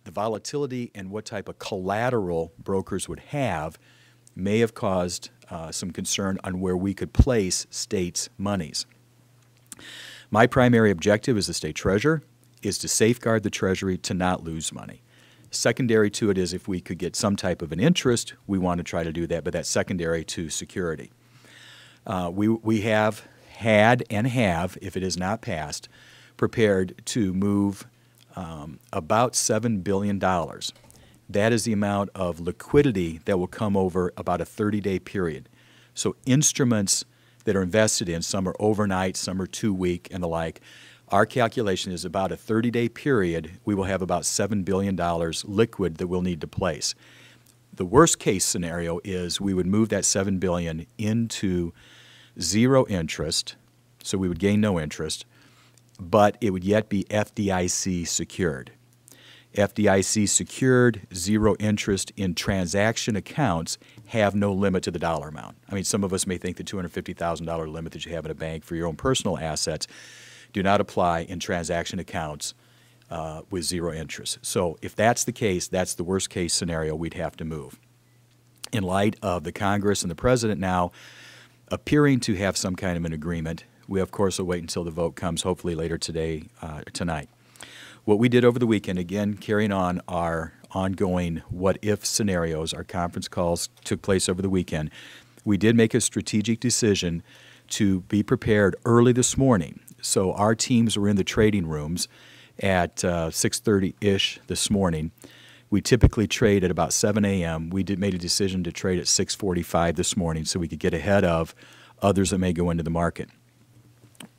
the volatility and what type of collateral brokers would have may have caused some concern on where we could place states' monies. My primary objective as the state treasurer is to safeguard the Treasury to not lose money. Secondary to it is if we could get some type of an interest, we want to try to do that, but that's secondary to security. We have had and have, if it is not passed, prepared to move about $7 billion. That is the amount of liquidity that will come over about a 30-day period. So instruments that are invested in, some are overnight, some are 2-week and the like. Our calculation is about a 30-day period, we will have about $7 billion liquid that we'll need to place. The worst case scenario is we would move that $7 billion into zero interest, so we would gain no interest, but it would yet be FDIC secured. FDIC secured, zero interest in transaction accounts have no limit to the dollar amount. I mean, some of us may think the $250,000 limit that you have in a bank for your own personal assets do not apply in transaction accounts with zero interest. So if that's the case, that's the worst case scenario we'd have to move. In light of the Congress and the President now appearing to have some kind of an agreement, we of course will wait until the vote comes, hopefully later tonight. What we did over the weekend, again, carrying on our ongoing what-if scenarios, our conference calls took place over the weekend, we did make a strategic decision to be prepared early this morning. So our teams were in the trading rooms at 6:30-ish this morning. We typically trade at about 7 a.m. We made a decision to trade at 6:45 this morning so we could get ahead of others that may go into the market.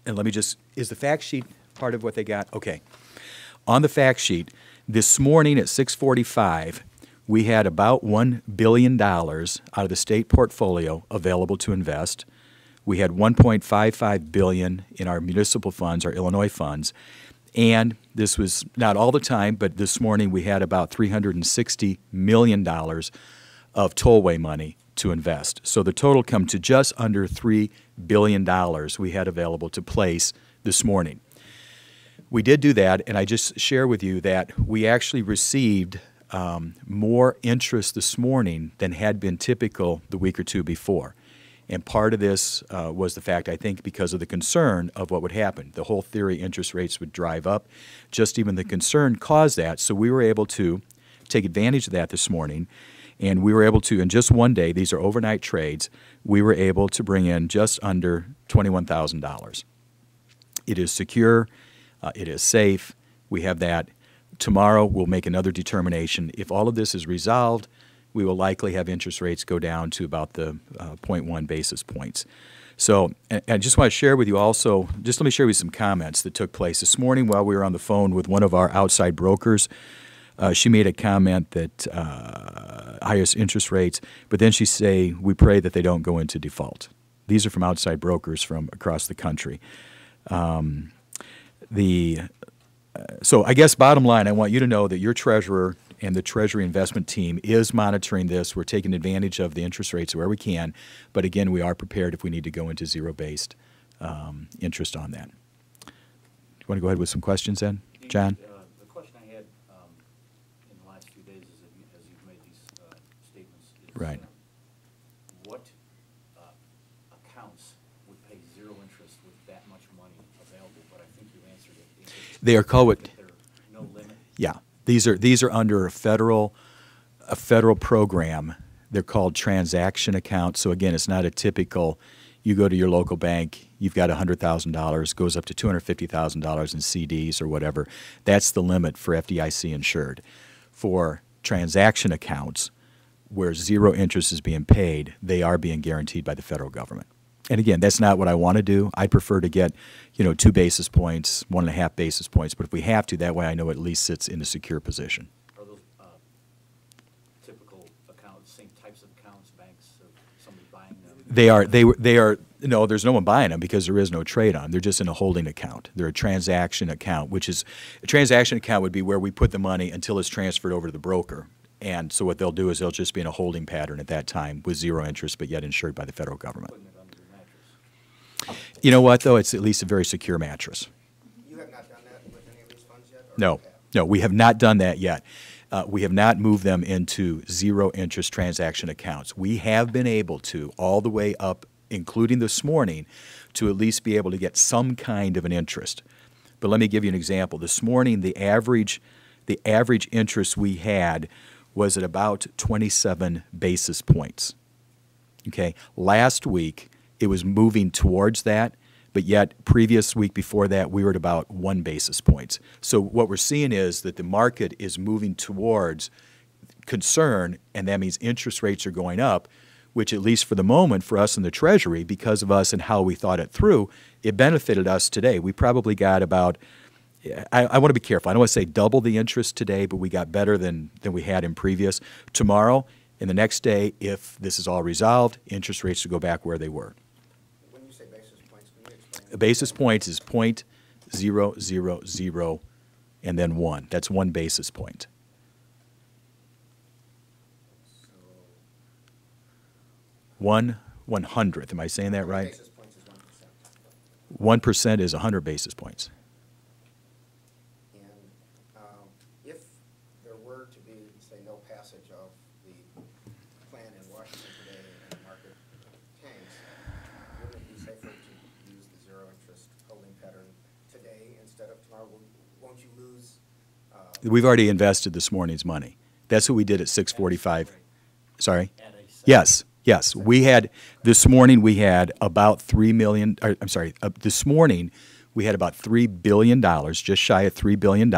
And let me just, is the fact sheet part of what they got? Okay. On the fact sheet, this morning at 6:45, we had about $1 billion out of the state portfolio available to invest. We had $1.55 billion in our municipal funds, our Illinois funds, and this was not all the time, but this morning we had about $360 million of tollway money to invest. So the total come to just under $3 billion we had available to place this morning. We did do that, and I just share with you that we actually received more interest this morning than had been typical the week or two before. And part of this was the fact, I think, because of the concern of what would happen. The whole theory interest rates would drive up. Just even the concern caused that. So we were able to take advantage of that this morning. And we were able to, in just one day, these are overnight trades, we were able to bring in just under $21,000. It is secure. It is safe. We have that. Tomorrow we'll make another determination. If all of this is resolved, we will likely have interest rates go down to about the 0.1 basis points. So I just want to share with you also, just let me share with you some comments that took place this morning while we were on the phone with one of our outside brokers. She made a comment that highest interest rates, but then she say, we pray that they don't go into default. These are from outside brokers from across the country. So I guess bottom line, I want you to know that your treasurer and the Treasury investment team is monitoring this. We're taking advantage of the interest rates where we can, but again, we are prepared if we need to go into zero-based interest on that. Do you want to go ahead with some questions then, John? The question I had in the last few days is, as you've made these statements, is right. What accounts would pay zero interest with that much money available? But I think you answered it. They are called. No limit. Yeah. These are under a federal program. They're called transaction accounts. So again, it's not a typical, you go to your local bank, you've got $100,000, goes up to $250,000 in CDs or whatever. That's the limit for FDIC insured. For transaction accounts where zero interest is being paid, they are being guaranteed by the federal government. And again, that's not what I want to do. I prefer to get, 2 basis points, 1.5 basis points. But if we have to, that way I know it at least sits in a secure position. Are those typical accounts, same types of accounts, banks, somebody buying them? They are. No, there's no one buying them because there is no trade on. They're just in a holding account. They're a transaction account, which is a transaction account would be where we put the money until it's transferred over to the broker. And so what they'll do is they'll just be in a holding pattern at that time with zero interest, but yet insured by the federal government. You know what, though? It's at least a very secure mattress. You have not done that with any of these funds yet? No, we have not done that yet. We have not moved them into zero interest transaction accounts. We have been able to, all the way up, including this morning, to at least be able to get some kind of an interest. But let me give you an example. This morning, the average interest we had was at about 27 basis points. Okay, last week it was moving towards that, but yet previous week before that we were at about 1 basis points. So what we're seeing is that the market is moving towards concern, and that means interest rates are going up, which at least for the moment for us in the Treasury, because of us and how we thought it through, it benefited us today. We probably got about, I want to be careful, I don't want to say double the interest today, but we got better than we had in previous. Tomorrow and the next day, if this is all resolved, interest rates will go back where they were. When you say basis points, can you explain? A basis point is 0.000 and then 1. That's 1 basis point. So 1/100th. Am I saying that right? basis points is 1%. 1% is 100 basis points. And if there were to be, say, no passage of the plan in Washington today and the market tanks, wouldn't it be safer to use the zero interest holding pattern today instead of tomorrow? Won't you lose? We've already invested this morning's money. That's what we did at 6:45. Sorry? At a set- Yes, yes. We had, this morning we had about $3 million, this morning we had about $3 billion, just shy of $3 billion,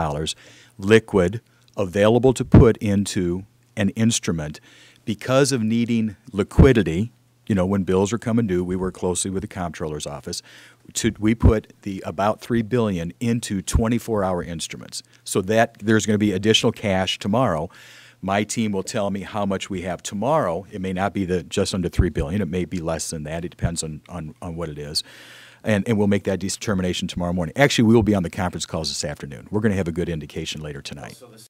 liquid, available to put into an instrument. Because of needing liquidity, you know, when bills are coming due, we work closely with the comptroller's office. We put the about $3 billion into 24-hour instruments, so that there's going to be additional cash tomorrow. My team will tell me how much we have tomorrow. It may not be just under $3 billion. It may be less than that. It depends on what it is. And we'll make that determination tomorrow morning. Actually, we will be on the conference calls this afternoon. We're going to have a good indication later tonight. So the